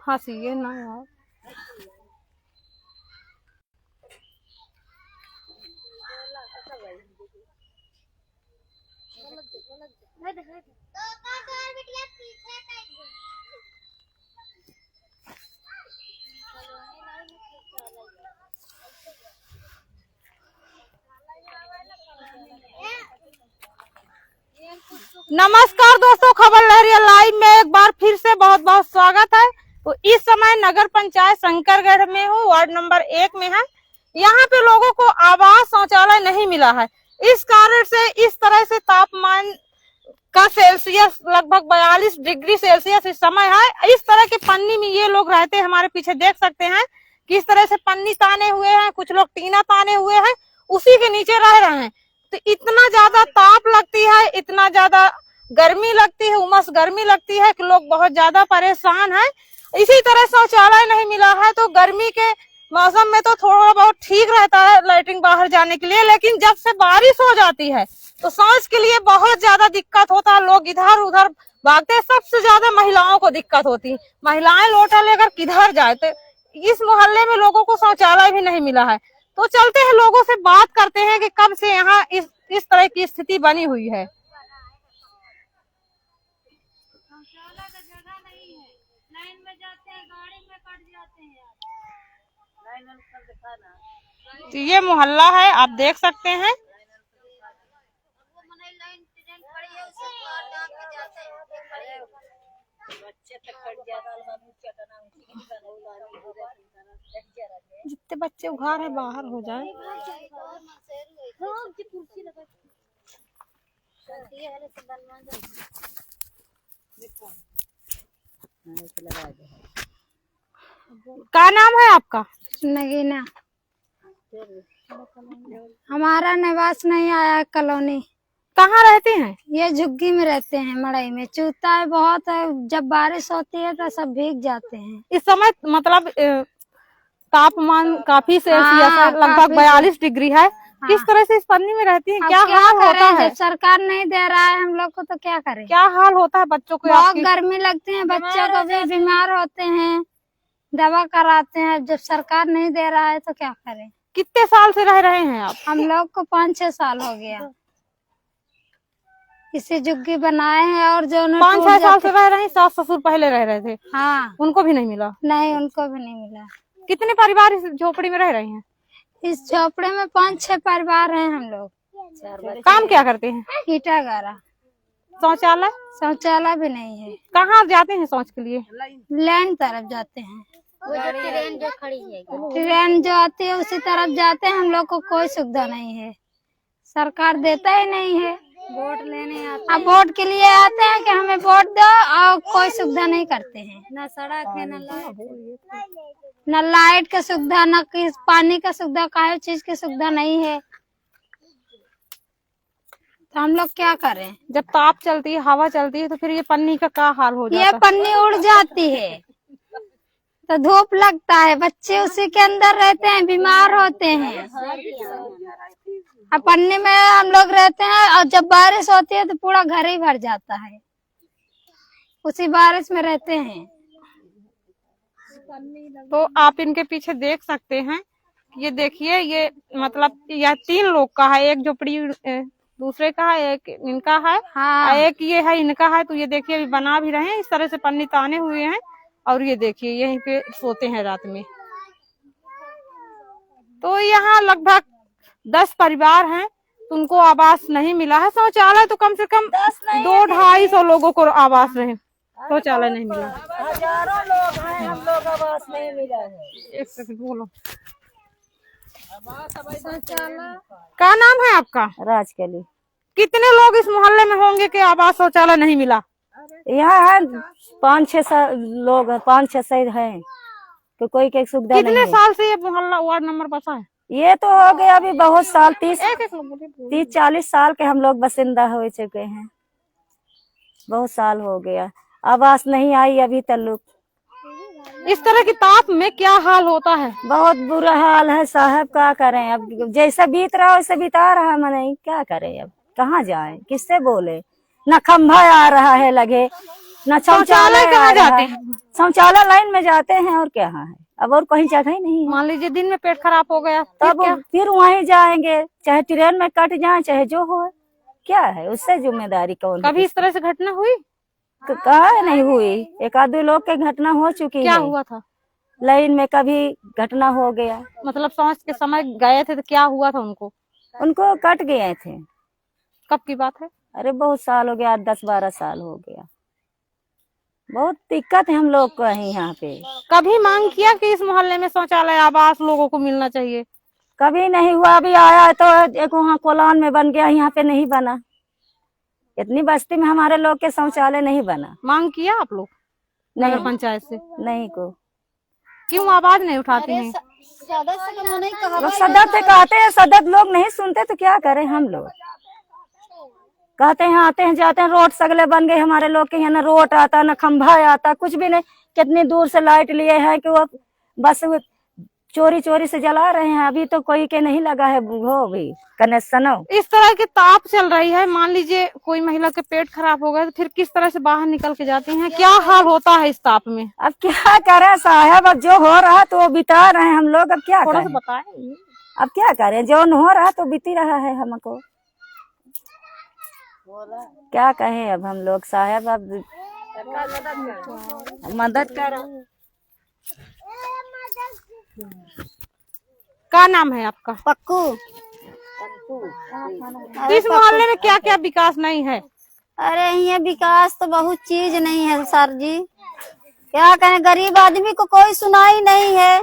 हंसी ना यार। नमस्कार दोस्तों, खबर लहरी लाइव में एक बार फिर से बहुत बहुत स्वागत है। तो इस समय नगर पंचायत शंकरगढ़ में हूँ, वार्ड नंबर 1 में है। यहाँ पे लोगों को आवास शौचालय नहीं मिला है। इस कारण से इस तरह से तापमान का सेल्सियस लगभग 42 डिग्री सेल्सियस इस समय है। इस तरह के पन्नी में ये लोग रहते हैं। हमारे पीछे देख सकते हैं किस तरह से पन्नी ताने हुए हैं, कुछ लोग टीना ताने हुए हैं, उसी के नीचे रह रहे हैं। तो इतना ज्यादा ताप लगती है, इतना ज्यादा गर्मी लगती है, उमस गर्मी लगती है कि लोग बहुत ज्यादा परेशान हैं। इसी तरह शौचालय नहीं मिला है तो गर्मी के मौसम में तो थोड़ा बहुत ठीक रहता है लैट्रिन बाहर जाने के लिए, लेकिन जब से बारिश हो जाती है तो शौच के लिए बहुत ज्यादा दिक्कत होता है। लोग इधर उधर भागते हैं। सबसे ज्यादा महिलाओं को दिक्कत होती है। महिलाएं लोटा लेकर किधर जाए। तो इस मोहल्ले में लोगों को शौचालय भी नहीं मिला है। तो चलते हैं, लोगों से बात करते हैं कि कब से यहाँ इस तरह की स्थिति बनी हुई है। शौचालय का जगह नहीं है, लाइन में जाते हैं, गाड़ी में कट जाते हैं। लाइन में सब दिखाना। तो ये मोहल्ला है, आप देख सकते हैं। वो मने लाइन ट्रेन खड़ी है, उसे पार डाल के जाते हैं, खड़ी है। बच्चे तक कट जाता है, जितने बच्चे उघार है बाहर हो जाए। क्या नाम है आपका? नगीना। हमारा निवास नहीं आया कॉलोनी। कहाँ रहते हैं? ये झुग्गी में रहते हैं, मड़ई में। चूता है बहुत है, जब बारिश होती है तो सब भीग जाते हैं। इस समय मतलब तापमान काफी सेल्सियस है, लगभग 42 डिग्री है। किस तरह से इस पन्नी में रहती हैं? क्या हाल होता है? जब सरकार नहीं दे रहा है हम लोग को तो क्या करें? क्या हाल होता है बच्चों को? बहुत गर्मी लगती है, बच्चों को भी बीमार होते हैं, दवा कराते हैं। जब सरकार नहीं दे रहा है तो क्या करें? कितने साल से रह रहे हैं आप? हम लोग को 5-6 साल हो गया। इसे झुग्गी बनाए हैं और जो 5-6 साल से रह रहे हैं। सास ससुर पहले रह रहे थे? हाँ। उनको भी नहीं मिला? नहीं, उनको भी नहीं मिला। कितने परिवार इस झोपड़ी में रह रहे हैं? इस झोपड़े में 5-6 परिवार हैं हम लोग। काम क्या करते हैं? ईटा गारा। शौचालय? शौचालय भी नहीं है। कहाँ जाते हैं शौच के लिए? लैंड तरफ जाते हैं। ट्रेन जो खड़ी है, ट्रेन जो आती है उसी तरफ जाते हैं। हम लोग को कोई सुविधा नहीं है, सरकार देता ही नहीं है। वोट लेने आते अब वोट के लिए आते हैं कि हमें वोट दो, और कोई सुविधा नहीं करते हैं। न सड़क है, न लाइट का सुविधा, न किस पानी का सुविधा, काहे चीज की सुविधा नहीं है। तो हम लोग क्या करें? जब ताप चलती है, हवा चलती है, तो फिर ये पन्नी का क्या हाल हो जाता है? ये पन्नी उड़ जाती है तो धूप लगता है, बच्चे उसी के अंदर रहते हैं, बीमार होते हैं। अब पन्नी में हम लोग रहते हैं और जब बारिश होती है तो पूरा घर ही भर जाता है। उसी बारिश में रहते हैं। तो आप इनके पीछे देख सकते हैं। ये देखिए, ये मतलब यह 3 लोग का है। एक झोपड़ी दूसरे का है, एक इनका है। हाँ। एक ये है, इनका है। तो ये देखिए अभी बना भी रहे हैं। इस तरह से पन्नी ताने हुए हैं और ये देखिए यहीं पे सोते हैं रात में। तो यहाँ लगभग 10 परिवार हैं, उनको आवास नहीं मिला है। शौचालय तो कम से कम 200-250 लोगों को आवास रहे, शौचालय नहीं मिला। हजारों लोग हैं, हम लोग आवास नहीं मिला है। एक सेकंड बोलो। क्या नाम है आपका? राजकली। कितने लोग इस मोहल्ले में होंगे कि आवास शौचालय नहीं मिला? यहाँ है 5-6 लोग, 5-6 हैं तो कोई की सुविधा नहीं है। कितने साल से ये मोहल्ला वार्ड नंबर बसा है? ये तो हो गया अभी बहुत साल, 30-40 साल के हम लोग बासिंदा हो चुके हैं। बहुत साल हो गया, आवास नहीं आई अभी तक। इस तरह की ताप में क्या हाल होता है? बहुत बुरा हाल है साहब, क्या करें। अब जैसा बीत रहा वैसे बिता रहा है, मने क्या करें। अब कहाँ जाएं, किससे बोले? न खंभा आ रहा है लगे, न शौचालय शौचालय कहाँ आ रहा जाते है। हैं? शौचालय लाइन में जाते हैं और क्या है, अब और कहीं जगह ही नहीं है। मान लीजिए दिन में पेट खराब हो गया फिर तब क्या? फिर वहीं जाएंगे, चाहे ट्रेन में कट जाए चाहे जो हो, क्या है उससे जिम्मेदारी कौन है? कभी इस तरह से घटना हुई? कहाँ नहीं हुई, एक आध दो लोग के घटना हो चुकी क्या है। हुआ था? लाइन में कभी घटना हो गया, मतलब सांस के समय गए थे तो क्या हुआ था उनको? उनको कट गए थे। कब की बात है? अरे बहुत साल हो गया, 10-12 साल हो गया। बहुत दिक्कत है हम लोग को है यहाँ पे। कभी मांग किया कि इस मोहल्ले में शौचालय आवास लोगों को मिलना चाहिए? कभी नहीं हुआ, अभी आया तो एक वहाँ कोलान में बन गया, यहाँ पे नहीं बना। इतनी बस्ती में हमारे लोग के शौचालय नहीं बना। मांग किया आप लोग नगर नहीं, पंचायत से? नहीं को क्यों आवाज नहीं उठाती हैं? लोग सदस्य से कहते हैं, सदस्य लोग नहीं सुनते तो क्या करें हम लोग। कहते हैं आते हैं जाते हैं, रोड सगले बन गए हमारे लोग के यहाँ, न रोड आता न खंभा आता, कुछ भी नहीं। कितनी दूर से लाइट लिए हैं कि वो बस चोरी चोरी से जला रहे हैं। अभी तो कोई के नहीं लगा है वो भी कनेक्शन। इस तरह की ताप चल रही है, मान लीजिए कोई महिला के पेट खराब हो गए तो फिर किस तरह से बाहर निकल के जाती हैं? क्या हाल होता है इस ताप में? अब क्या करें साहब, अब जो हो रहा तो वो बिता रहे हैं हम लोग, अब क्या थोड़ा सा करें? बताएं। अब क्या करें, जो हो रहा तो बीती रहा है हमको। क्या कहें अब हम लोग साहब, अब मदद करो। क्या नाम है आपका? पक्कू। इस मोहल्ले में क्या क्या विकास नहीं है? अरे ये विकास तो बहुत चीज नहीं है सर जी, क्या कहें, गरीब आदमी को कोई सुनाई नहीं है।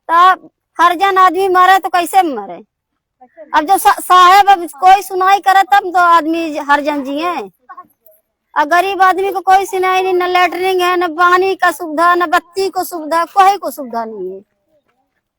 तब हर जन आदमी मरे तो कैसे मरे? अब जो साहेब अब कोई सुनाई करे तब तो आदमी हर जन जिए। अब गरीब आदमी को कोई सुनाई नहीं, न लेटरिंग है, न पानी का सुविधा, न बत्ती को सुविधा, कोई को सुविधा नहीं है।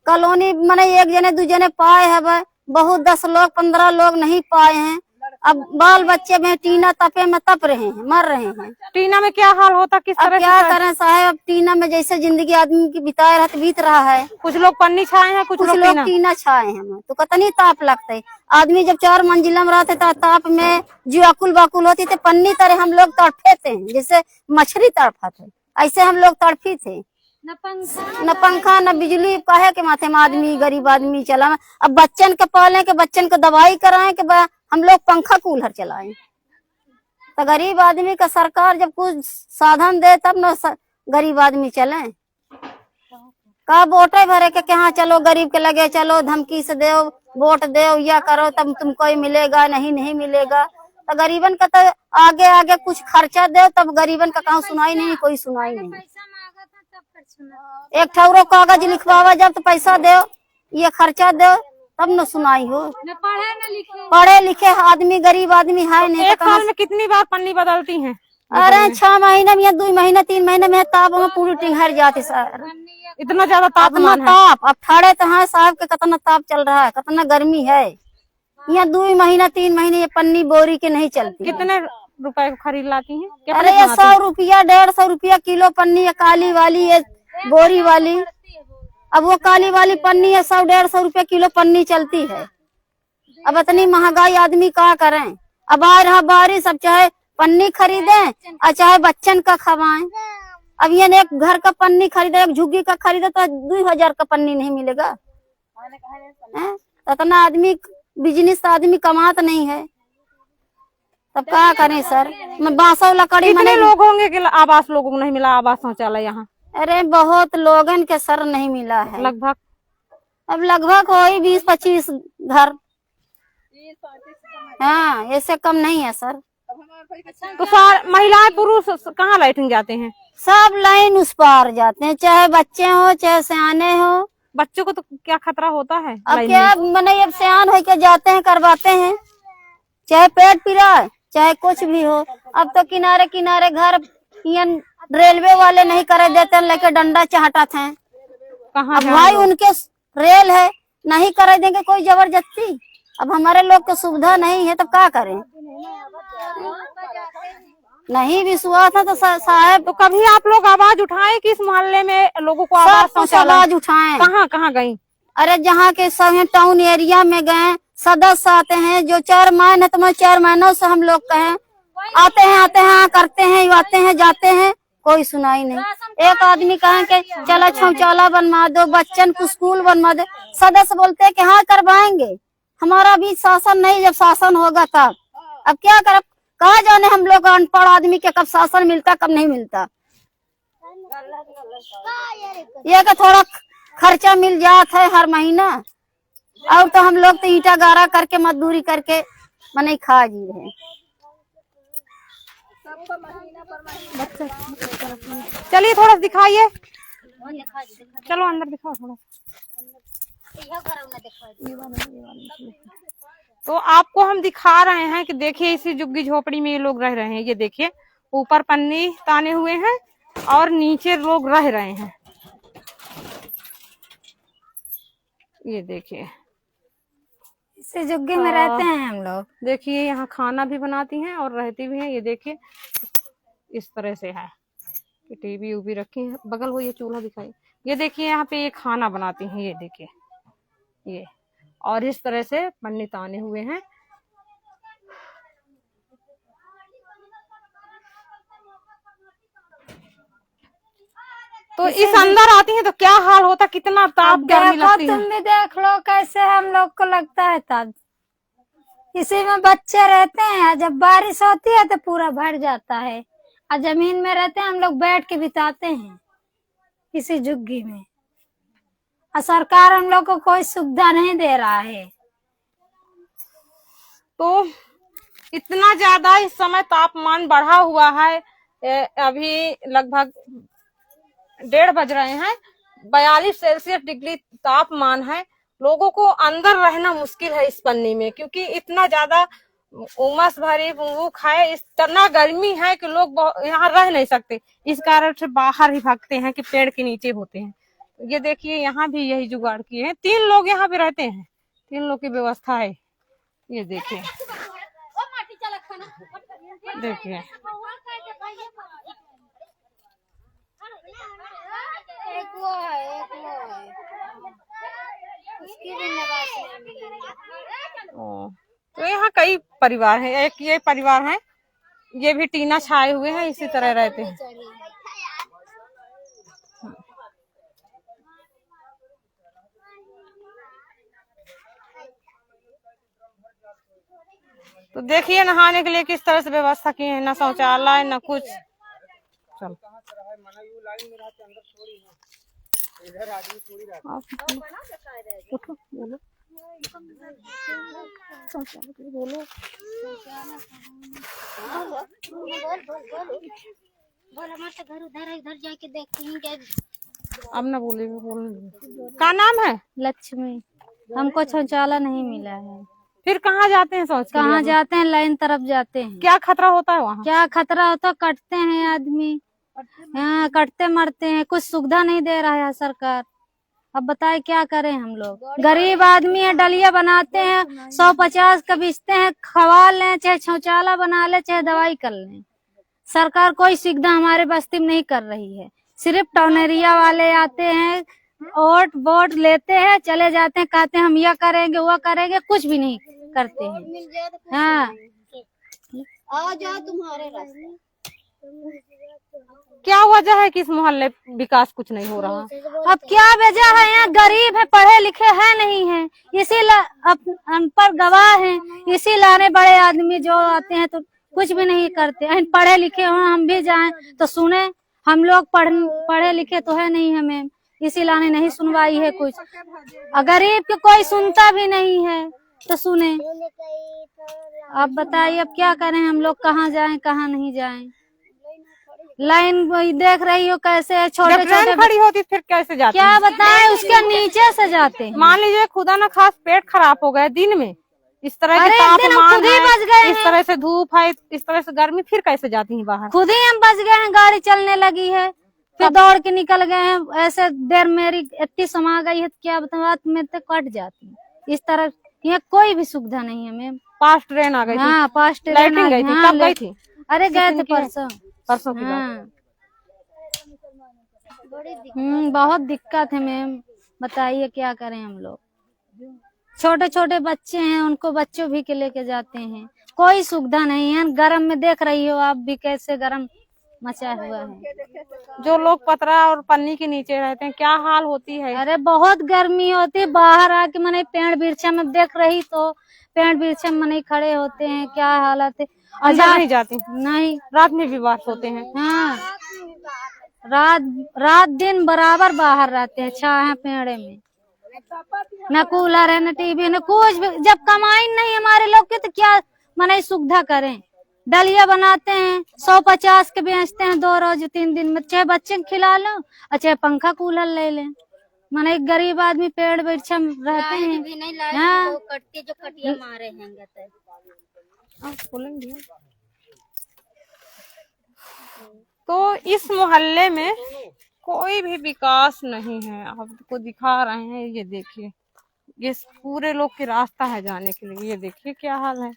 कॉलोनी मैंने एक जने दो जने पाए है, बहुत 10 लोग 15 लोग नहीं पाए हैं। अब बाल बच्चे में टीना तपे में तप रहे हैं, मर रहे हैं। टीना में क्या हाल होता, किस अब तरह क्या से? करें साहब, टीना में जैसे जिंदगी आदमी की बिताए रहते बीत रहा है। कुछ लोग पन्नी छाए हैं, कुछ कुछ लोग लोग टीना। टीना छाए हैं, तो कितनी ताप लगते है। आदमी जब 4 मंजिला में रहते तो ताप में जो अकुल बाकुल होती थे, पन्नी तरह हम लोग तड़फे थे, जैसे मछली तड़फा थे, ऐसे हम लोग तड़फी थे। न पंखा न बिजली, कहे के माथे में आदमी गरीब आदमी चला। अब बच्चन के पाले के, बच्चन को दवाई कराए के हम लोग पंखा कूलर चलाए। तो गरीब आदमी का सरकार जब कुछ साधन दे तब न गरीब आदमी चले। का वोटे भरे के हाँ चलो गरीब के लगे चलो, धमकी से दो वोट दो या करो तब तुमको ही मिलेगा, नहीं मिलेगा। तो गरीबन का तो आगे आगे कुछ खर्चा दो तब गरीबन का कहाँ सुनाई नहीं, कोई सुनाई नहीं। एक ठौरो कागज लिखवावा जब तो पैसा दो, ये खर्चा दो तब न सुनाई हो। पढ़े लिखे आदमी गरीब आदमी है नहीं। एक साल में कितनी बार पन्नी बदलती हैं? अरे 6 महीने में या 2 महीने 3 महीने में ताप में पूरी टिंगर जाती सर। इतना ज्यादा अपना तापमान है? ताप अब ठाड़े तो हाँ साहब के कितना ताप चल रहा है, कितना गर्मी है। यहाँ 2 महीना 3 महीने ये पन्नी बोरी के नहीं चलती। कितने रुपए को खरीद लाती हैं? कितने अरे ये कमाती 100 रुपया 150 रुपया किलो पन्नी है, काली वाली है बोरी वाली। अब वो काली वाली पन्नी है 100-150 रुपया किलो पन्नी चलती है। अब इतनी महंगाई आदमी क्या करें? अब आ रहा बारिश, अब चाहे पन्नी खरीदे और चाहे बच्चन का खवाएं। अब ये एक घर का पन्नी खरीदे, एक झुग्गी का खरीदे तो 2000 का पन्नी नहीं मिलेगा। तो इतना आदमी बिजनेस आदमी कमात नहीं है, तब क्या करें सर? मैं बांसो लकड़ी कितने लोग होंगे कि आवास लोगों को नहीं मिला, आवास शौचालय यहाँ? अरे बहुत लोगन के सर नहीं मिला है लगभग। अब लगभग वही 20-25 घर। हाँ ऐसे कम नहीं है सर। तो सार महिलाएं पुरुष कहाँ लाइटिंग जाते हैं? सब लाइन उस पार जाते हैं, चाहे बच्चे हो चाहे सियाने हो। बच्चों को तो क्या खतरा होता है अब लाइन क्या में? मैंने अब सियान हो के जाते हैं, करवाते हैं, चाहे पेट पीड़ा चाहे कुछ भी हो। अब तो किनारे किनारे घर रेलवे वाले नहीं करे देते, लेके डंडा चाहता थे। कहाँ अब भाई उनके रेल है, नहीं करे देंगे कोई जबरदस्ती। अब हमारे लोग को सुविधा नहीं है तब क्या करें? नहीं विश्वास है तो साहब। तो कभी आप लोग आवाज उठाए कि इस मोहल्ले में लोगों को आवाज सब कुछ शौचालय? आवाज उठाए। कहाँ कहाँ गई? अरे जहाँ के सब टाउन एरिया में गए, सदस्य आते हैं जो 4 महीने तो 4 महीनों से हम लोग कहें आते हैं करते हैं, आते हैं जाते हैं, कोई सुनाई नहीं। एक आदमी कहे कि चलो शौचालय बनवा दो, बच्चन को स्कूल बनवा दो, सदस्य बोलते हैं कि हाँ करवाएंगे। हमारा भी शासन नहीं, जब शासन होगा तब। अब क्या कर, कहा जाने हम लोग अनपढ़ आदमी के कब शासन मिलता कब नहीं मिलता। ये कि थोड़ा खर्चा मिल जाता है हर महीना, और तो हम लोग तो ईटा गारा करके मजदूरी करके मने खा जी रहे। चलिए थोड़ा दिखाइए, चलो अंदर दिखाओ थोड़ा। तो आपको हम दिखा रहे हैं कि देखिए इसी झुग्गी झोपड़ी में ये लोग रह रहे हैं। ये देखिए ऊपर पन्नी ताने हुए हैं और नीचे लोग रह रहे हैं। ये देखिए इसी झुग्गी में रहते हैं हम लोग। देखिए यहाँ खाना भी बनाती हैं और रहती भी हैं। ये देखिए इस तरह से है, टीवी उबी रखी है, बगल वो ये चूल्हा दिखाई। ये देखिए यहाँ पे ये खाना बनाती हैं। ये देखिए ये, और इस तरह से पन्नी ताने हुए हैं। तो इस अंदर आती हैं तो क्या हाल होता, कितना ताप गर्मी लगती है। तुम भी देख लो कैसे हम लोग को लगता है। तब इसी में बच्चे रहते हैं, जब बारिश होती है तो पूरा भर जाता है, और जमीन में रहते हैं हम लोग, बैठ के बिताते हैं इसी झुग्गी में। और सरकार हम लोग को कोई सुविधा नहीं दे रहा है। तो इतना ज्यादा इस समय तापमान बढ़ा हुआ है। अभी लगभग 1:30 बज रहे हैं, 42 सेल्सियस डिग्री तापमान है। लोगों को अंदर रहना मुश्किल है इस पन्नी में, क्योंकि इतना ज्यादा उमस भरी भूख है, इतना गर्मी है कि लोग यहाँ रह नहीं सकते। इस कारण से बाहर ही भागते हैं कि पेड़ के नीचे होते हैं। ये देखिए यहाँ भी यही जुगाड़ किए हैं। 3 लोग यहाँ पे रहते हैं, 3 लोग की व्यवस्था है। ये देखिए देखिए एक वो है उसकी भी निवास मिली है। तो यहाँ कई परिवार हैं। एक ये परिवार है, ये भी टीना छाए हुए हैं, इसी तरह रहते हैं। तो देखिए नहाने के लिए किस तरह से व्यवस्था की है, ना शौचालय ना कुछ। चल उठो बोलो, बोलो। हमारे घर उधर इधर जाके देखते हैं क्या। अब ना बोलेंगे, बोलने। क्या नाम है? लक्ष्मी। हमको शौचालय नहीं मिला है। फिर कहाँ जाते हैं शौच के लिए? कहाँ जाते हैं? लाइन तरफ जाते हैं। क्या खतरा होता है वहाँ? क्या खतरा होता, कटते हैं आदमी, हाँ कटते मरते हैं। कुछ सुविधा नहीं दे रहा है सरकार। अब बताए क्या करें हम लोग, गरीब आदमी है। डलिया बनाते हैं, 150 का बेचते हैं, खवा लें, चाहे शौचालय बना ले, चाहे दवाई कर लें। सरकार कोई सुविधा हमारे बस्ती में नहीं कर रही है। सिर्फ टाउनरिया वाले आते हैं, वोट लेते हैं, चले जाते हैं, कहते हैं हम यह करेंगे वो करेंगे, कुछ भी नहीं करते हैं। हाँ आ जाओ तुम्हारे रास्ते। क्या वजह है कि इस मोहल्ले विकास कुछ नहीं हो रहा? अब क्या वजह है, यहाँ गरीब है, पढ़े लिखे है नहीं है, इसी अनपढ़ गवाह है, इसी लाने बड़े आदमी जो आते हैं तो कुछ भी नहीं करते। पढ़े लिखे हो, हम भी जाएं तो सुने। हम लोग पढ़े लिखे तो है नहीं, हमें इसी लाने नहीं सुनवाई है कुछ। गरीब के कोई सुनता भी नहीं है तो सुने। अब बताइए अब क्या करें हम लोग, कहाँ जाएं कहाँ नहीं जाएं। लाइन देख रही हो कैसे है, छोटे छोटे खड़ी होती फिर कैसे जाते? क्या बताएं, उसके नीचे से जाते हैं। मान लीजिए खुदा ना खास पेट खराब हो गया दिन में, इस तरह अरे के तापमान खुद ही है, बच गए इस तरह से धूप है, इस तरह से गर्मी, फिर कैसे जाती हैं बाहर? खुद ही हम बच गए हैं। गाड़ी चलने लगी है, फिर दौड़ के निकल गए हैं। ऐसे देर मेरी इतनी समा गई है, क्या बताऊं, में तो कट जाती है। इस तरह यहाँ कोई भी सुविधा नहीं है मैम। पास ट्रेन आ गई थी। हाँ पास ट्रेन लाइटिंग गई थी। कब गई थी? अरे गए थे परसों। परसों की बात। बहुत दिक्कत है मैम, बताइए क्या करें हम लोग। छोटे छोटे बच्चे हैं, उनको बच्चों भी के लेके जाते हैं। कोई सुविधा नहीं है। गर्म में देख रही हो आप भी कैसे गर्म मचा हुआ है। जो लोग पतरा और पन्नी के नीचे रहते हैं क्या हाल होती है। अरे बहुत गर्मी होती है। बाहर आके मैंने पेड़ बिरछा में देख रही तो पेड़ बिरछा में नहीं खड़े होते हैं, क्या हालत है। अंदर नहीं जाती, नहीं, रात में भी बाहर सोते हैं। हाँ, रात दिन बराबर बाहर रहते हैं छाया पेड़े में। न कूलर है न टीवी न कुछ भी। जब कमाई नहीं हमारे लोग की तो क्या मने सुविधा करें। दलिया बनाते हैं 150 के बेचते हैं 2 रोज 3 दिन में। चाहे बच्चे खिला लो और चाहे पंखा कूलर ले लें। मने गरीब आदमी पेड़ बिरछा में रहते हैं भी नहीं हाँ। कटके जो कटिया मारे हैं तो इस मोहल्ले में कोई भी विकास नहीं है। आपको दिखा रहे हैं, ये देखिए, ये पूरे लोग के रास्ता है जाने के लिए। ये देखिए क्या हाल है।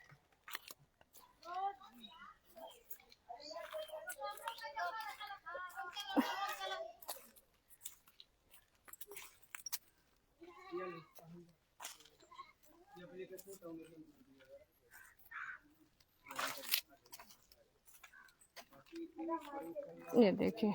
ये देखिए,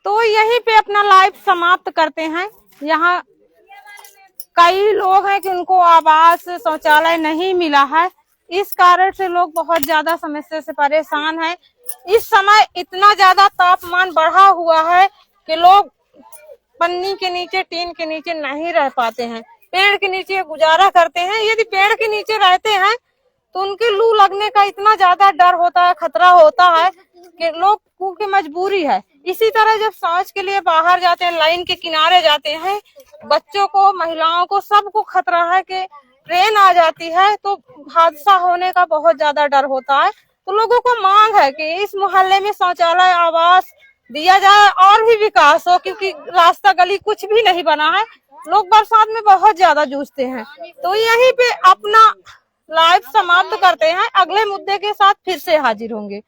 तो यहीं पे अपना लाइफ समाप्त करते हैं। यहाँ कई लोग हैं कि उनको आवास शौचालय नहीं मिला है। इस कारण से लोग बहुत ज्यादा समस्या से परेशान हैं। इस समय इतना ज्यादा तापमान बढ़ा हुआ है कि लोग पन्नी के नीचे, टीन के नीचे नहीं रह पाते हैं, पेड़ के नीचे गुजारा करते हैं। यदि पेड़ के नीचे रहते हैं तो उनके लू लगने का इतना ज्यादा डर होता है, खतरा होता है कि लोग की मजबूरी है। इसी तरह जब शौच के लिए बाहर जाते हैं, लाइन के किनारे जाते हैं, बच्चों को, महिलाओं को, सबको खतरा है कि ट्रेन आ जाती है तो हादसा होने का बहुत ज्यादा डर होता है। तो लोगों को मांग है कि इस मोहल्ले में शौचालय, आवास दिया जाए और भी विकास हो, क्योंकि रास्ता गली कुछ भी नहीं बना है। लोग बरसात में बहुत ज्यादा जूझते हैं। तो यहीं पे अपना लाइव समाप्त करते हैं। अगले मुद्दे के साथ फिर से हाजिर होंगे।